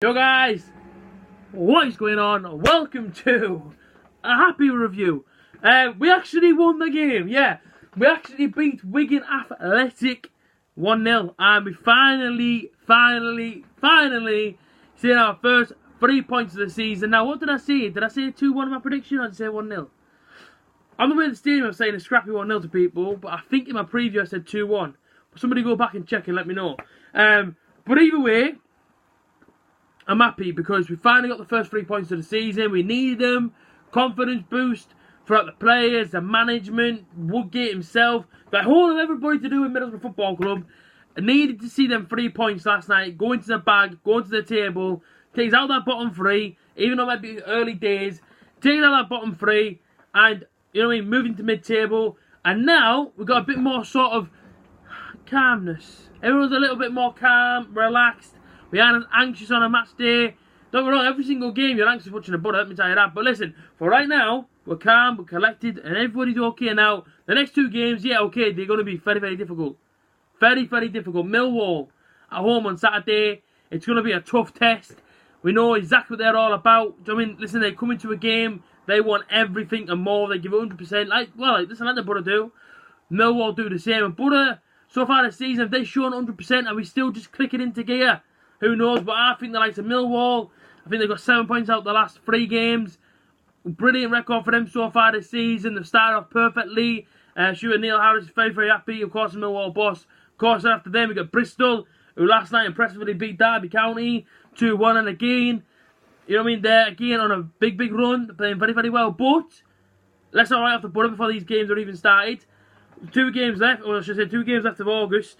Yo guys, what is going on? Welcome to a happy review. We actually won the game, yeah. We actually beat Wigan Athletic 1-0 and we finally seen our first 3 points of the season. Now what did I say? Did I say 2-1 in my prediction or did I say 1-0? On the way to the stadium I'm saying a scrappy 1-0 to people, but I think in my preview I said 2-1. Somebody go back and check and let me know. But either way, I'm happy because we finally got the first 3 points of the season. We needed them. Confidence boost throughout the players, the management, Woodgate himself, the whole of everybody to do with Middlesbrough Football Club. I needed to see them 3 points last night. Go into the bag, go into the table, takes out that bottom 3, even though it might be early days, takes out that bottom 3, and you know what I mean, moving to mid-table. And now we've got a bit more sort of calmness. Everyone's a little bit more calm, relaxed. We aren't as anxious on a match day. Don't get me wrong, every single game you're anxious watching the butter, let me tell you that. But listen, for right now, we're calm, we're collected, and everybody's okay now. The next 2 games, yeah, okay, they're going to be very, very difficult. Very, very difficult. Millwall at home on Saturday. It's going to be a tough test. We know exactly what they're all about. Do you know what I mean? Listen, they come into a game, they want everything and more. They give it 100%. Listen, let the Butter do. Millwall do the same. And Butter, so far this season, if they've shown 100%, are we still just clicking into gear? Who knows, but I think the likes of Millwall, I think they've got 7 points out the last 3 games. Brilliant record for them so far this season. They've started off perfectly. Sure, Neil Harris is very, very happy. Of course, the Millwall boss. Of course, after them, we got Bristol, who last night impressively beat Derby County 2-1. And again, you know what I mean, they're again on a big, big run. They're playing very, very well. But let's not write off the Butter before these games are even started. 2 games left, or I should say 2 games left of August.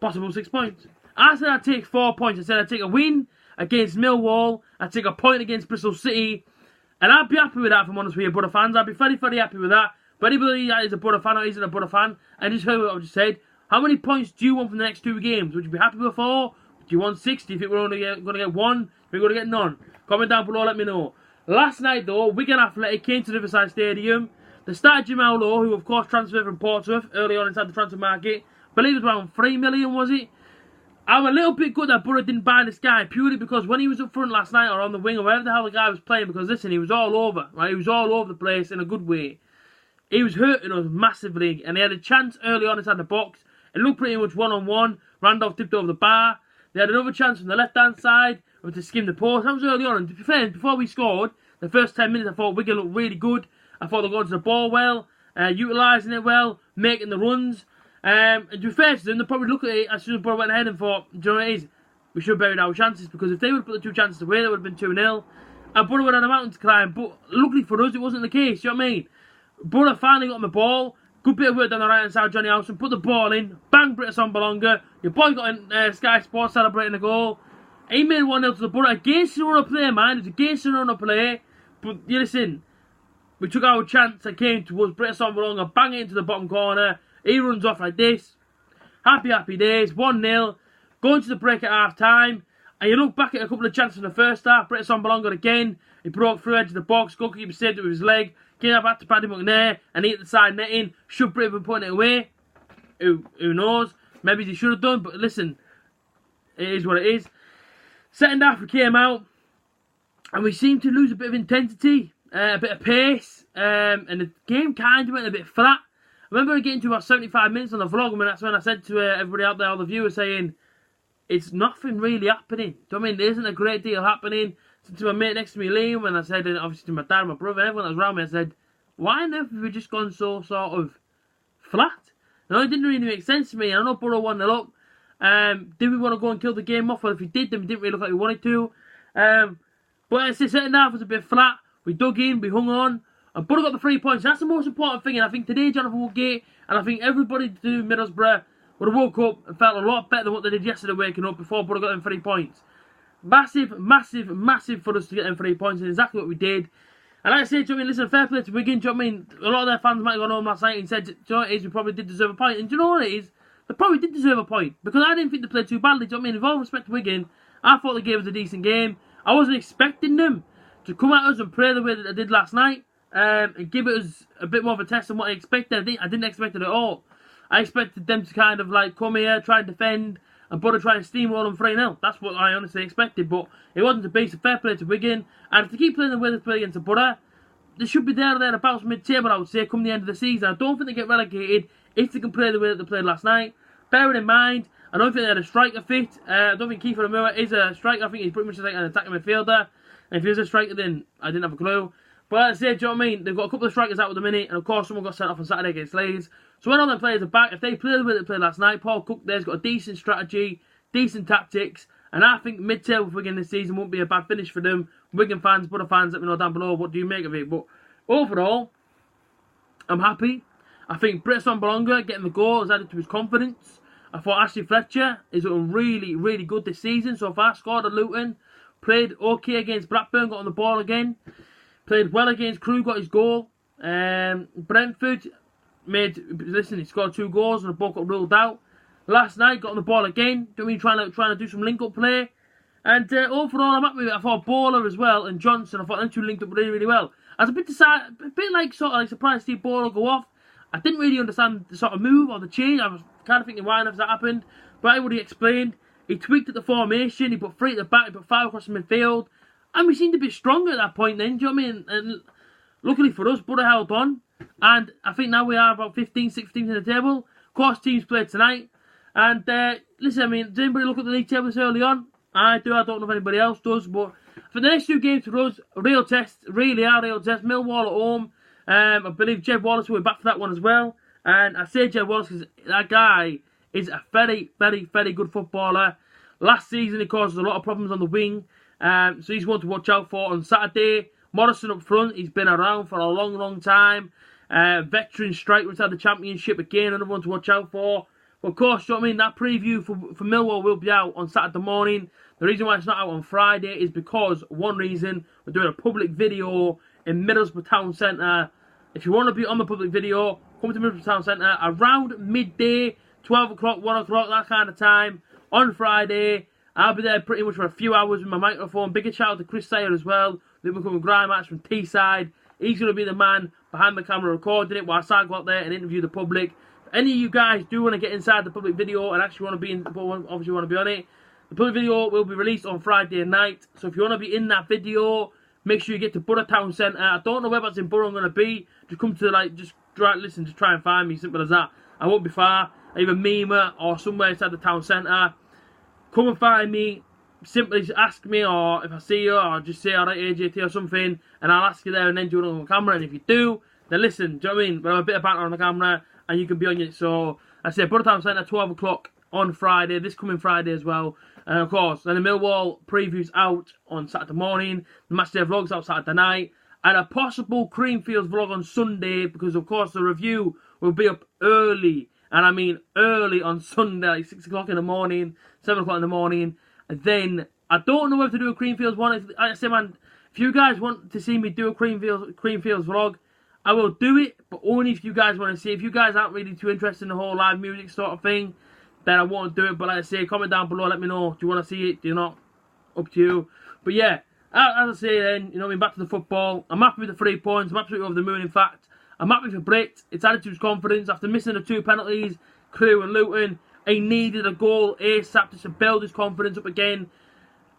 Possible 6 points. I said I'd take 4 points. I said I'd take a win against Millwall. I'd take a point against Bristol City. And I'd be happy with that, if I'm honest with you, Butter fans. I'd be very, very happy with that. But anybody that is a Butter fan or isn't a Butter fan, I just heard what I just said. How many points do you want from the next 2 games? Would you be happy with 4? Do you want 6? Do you think we're only going to get 1? Do you think we're going to get none? Comment down below, let me know. Last night, though, Wigan Athletic came to Riverside Stadium. They started Jamal Lowe, who of course transferred from Portsmouth early on inside the transfer market. I believe it was around 3 million, was it? I'm a little bit good that Butter didn't buy this guy purely because when he was up front last night or on the wing or wherever the hell the guy was playing, because listen, he was all over, right? He was all over the place in a good way. He was hurting us massively and he had a chance early on inside the box. It looked pretty much one-on-one. Randolph tipped over the bar. They had another chance from the left-hand side to skim the post. That was early on. And to be fair, before we scored, the first 10 minutes I thought Wigan looked really good. I thought they got to the ball well, utilising it well, making the runs. And to be fair to them, they probably look at it as soon as Butter went ahead and thought, do you know what it is? We should have buried our chances, because if they would have put the 2 chances away, that would have been 2-0. And Butter would have had a mountain to climb. But luckily for us, it wasn't the case, you know what I mean? Butter finally got on the ball. Good bit of work down the right hand side, Johnny Howson. Put the ball in. Bang, British on Belonga. Your boy got in Sky Sports celebrating the goal. He made 1-0 to the Butter. Against the run of play, man. It was against the run of play. But you listen, we took our chance that came towards British on Belonga. Bang it into the bottom corner. He runs off like this. Happy, happy days. 1-0. Going to the break at half time. And you look back at a couple of chances in the first half. British on Belonga again. He broke through edge of the box. Goalkeeper saved it with his leg. Came back to Paddy McNair. And he hit the side netting. Should Britain be putting it away? Who knows? Maybe they should have done. But listen, it is what it is. Second half we came out. And we seemed to lose a bit of intensity. A bit of pace. And the game kind of went a bit flat. I remember getting to about 75 minutes on the vlog, and that's when I said to everybody out there, all the viewers, saying, it's nothing really happening. Do you know what I mean? There isn't a great deal happening. To my mate next to me, Liam, and I said, and obviously to my dad and my brother, and everyone that was around me, I said, why on earth have we just gone so sort of flat? You know, it didn't really make sense to me. I know Borough 1-0 up. Did we want to go and kill the game off? Well, if we did, then we didn't really look like we wanted to. But as I said, second half was a bit flat. We dug in, we hung on. And Butter got the 3 points. That's the most important thing. And I think today, Jonathan Woodgate, and I think everybody to do Middlesbrough would have woke up and felt a lot better than what they did yesterday waking up before Butter got them 3 points. Massive, massive, massive for us to get them 3 points. And exactly what we did. And like I say, do you know what I mean? Listen, fair play to Wigan. Do you know what I mean? A lot of their fans might have gone home last night and said, do you know what it is? We probably did deserve a point. And do you know what it is? They probably did deserve a point. Because I didn't think they played too badly. Do you know what I mean? With all respect to Wigan, I thought they gave us a decent game. I wasn't expecting them to come at us and play the way that they did last night. And give it us a bit more of a test than what I expected. I didn't expect it at all. I expected them to kind of like come here, try and defend, and Borough try and steamroll them 3-0. That's what I honestly expected, but it wasn't to be. So fair play to Wigan, and if they keep playing the way they play against the Borough, they should be there or thereabouts mid-table, I would say, come the end of the season. I don't think they get relegated if they can play the way that they played last night. Bearing in mind, I don't think they had a striker fit. I don't think Kiefer Amura is a striker. I think he's pretty much like an attacking midfielder. And if he was a striker, then I didn't have a clue. But like I said, do you know what I mean? They've got a couple of strikers out at the minute, and of course, someone got sent off on Saturday against Leeds. So when all their players are back, if they play the way they played last night, Paul Cook there's got a decent strategy, decent tactics, and I think mid-table for Wigan this season won't be a bad finish for them. Wigan fans, Borough fans, let me know down below what do you make of it. But overall, I'm happy. I think Britson Bolonga getting the goal has added to his confidence. I thought Ashley Fletcher is looking really, really good this season so far. Scored at Luton, played okay against Blackburn, got on the ball again. Played well against Crewe, got his goal. Brentford he scored 2 goals and both got ruled out. Last night, got on the ball again. Do you know what I mean? Trying to do some link-up play. And overall, I'm happy with it. I thought Bowler as well and Johnson, I thought them two linked up really, really well. I was a bit surprised to see Bowler go off. I didn't really understand the sort of move or the change. I was kind of thinking why on earth that happened. But what he explained, he tweaked at the formation, he put 3 at the back, he put 5 across the midfield. And we seemed a bit stronger at that point then, do you know what I mean? And luckily for us, Borough held on. And I think now we are about 15, 16 in the table. Of course, teams played tonight. And listen, I mean, does anybody look at the league table this early on? I do, I don't know if anybody else does. But for the next 2 games for us, real tests, really are real tests. Millwall at home. I believe Jed Wallace will be back for that one as well. And I say Jed Wallace because that guy is a very, very, very good footballer. Last season he caused a lot of problems on the wing. So he's one to watch out for on Saturday. Morrison up front, he's been around for a long, long time. Veteran striker inside the Championship, again, another one to watch out for. But of course, you know what I mean, that preview for Millwall will be out on Saturday morning. The reason why it's not out on Friday is because, one reason, we're doing a public video in Middlesbrough Town Centre. If you want to be on the public video, come to Middlesbrough Town Centre around midday, 12 o'clock, 1 o'clock, that kind of time, on Friday. I'll be there pretty much for a few hours with my microphone. Big shout out to Chris Sayer as well. They've become Grime Match from Teesside. He's going to be the man behind the camera recording it whilst I go out there and interview the public. If any of you guys do want to get inside the public video and actually want to be obviously want to be on it, the public video will be released on Friday night. So if you want to be in that video, make sure you get to Borough Town Centre. I don't know whereabouts in Borough I'm going to be. Just come to just try and find me. Simple as that. I won't be far. Either Mima or somewhere inside the town centre. Come and find me. Simply ask me, or if I see you, or just say alright A.J.T or something, and I'll ask you there and then do it on the camera. And if you do, then listen, do you know what I mean? We'll have a bit of banter on the camera and you can be on it. So I say Borough Town Centre 12 o'clock on Friday, this coming Friday as well. And of course, then the Millwall preview's out on Saturday morning, the matchday vlog's out Saturday night, and a possible Creamfields vlog on Sunday, because of course the review will be up early, and I mean early on Sunday, like 6 o'clock in the morning, 7 o'clock in the morning. And then I don't know whether to do a Creamfields one. Like I say, man, if you guys want to see me do a Creamfields vlog, I will do it, but only if you guys want to see. If you guys aren't really too interested in the whole live music sort of thing, then I won't do it. But like I say, comment down below, let me know. Do you want to see it? Do you not? Up to you. But yeah, as I say then, you know what I mean, back to the football. I'm happy with the 3 points. I'm absolutely over the moon, in fact. I'm happy for Britt. It's added to his confidence. After missing the 2 penalties, Crewe and Luton, he needed a goal ASAP just to build his confidence up again.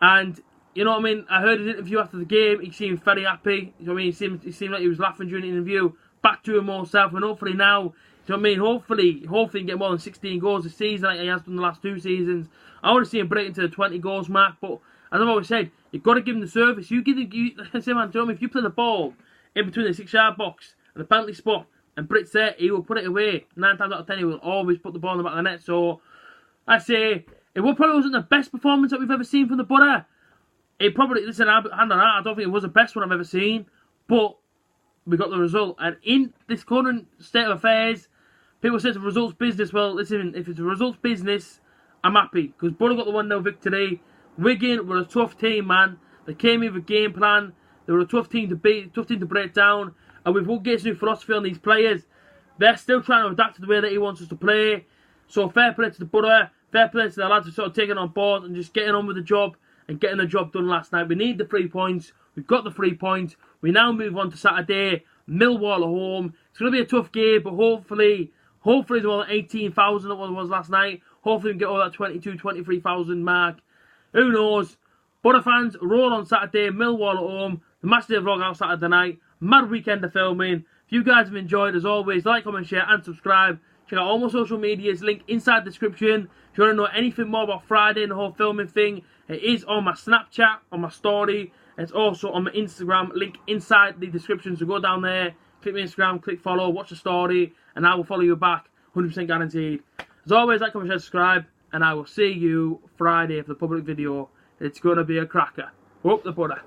And, you know what I mean, I heard his interview after the game. He seemed very happy. You know what I mean, he seemed like he was laughing during the interview. Back to him more self, and hopefully now, you know what I mean, hopefully he can get more than 16 goals this season like he has done the last 2 seasons. I want to see him break into the 20 goals mark, but as I've always said, you've got to give him the service. Like I say, man, do you know what I mean? If you play the ball in between the 6-yard box and the penalty spot, and Britt's there, he will put it away. 9 times out of 10, he will always put the ball in the back of the net. So, I say, it probably wasn't the best performance that we've ever seen from the Borough. It probably, listen, hand on heart, I don't think it was the best one I've ever seen. But we got the result. And in this current state of affairs, people say it's a results business. Well, listen, if it's a results business, I'm happy. Because Borough got the 1-0 victory. Wigan were a tough team, man. They came in with a game plan. They were a tough team to beat, tough team to break down. And with Woodgate's new philosophy on these players, they're still trying to adapt to the way that he wants us to play. So fair play to the Borough, fair play to the lads for sort of taking on board and just getting on with the job and getting the job done last night. We need the 3 points. We've got the 3 points. We now move on to Saturday. Millwall at home. It's going to be a tough game, but hopefully there's more than 18,000 that was last night. Hopefully we can get all that 23,000 mark. Who knows? Butter fans, roll on Saturday, Millwall at home. The match day vlog out Saturday night. Mad weekend of filming. If you guys have enjoyed, as always, like, comment, share and subscribe. Check out all my social medias, link inside the description. If you want to know anything more about Friday and the whole filming thing, it is on my Snapchat, on my story. It's also on my Instagram, link inside the description. So go down there, click my Instagram, click follow, watch the story, and I will follow you back, 100% guaranteed. As always, like, comment, share, subscribe, and I will see you Friday for the public video. It's going to be a cracker. Up the butter.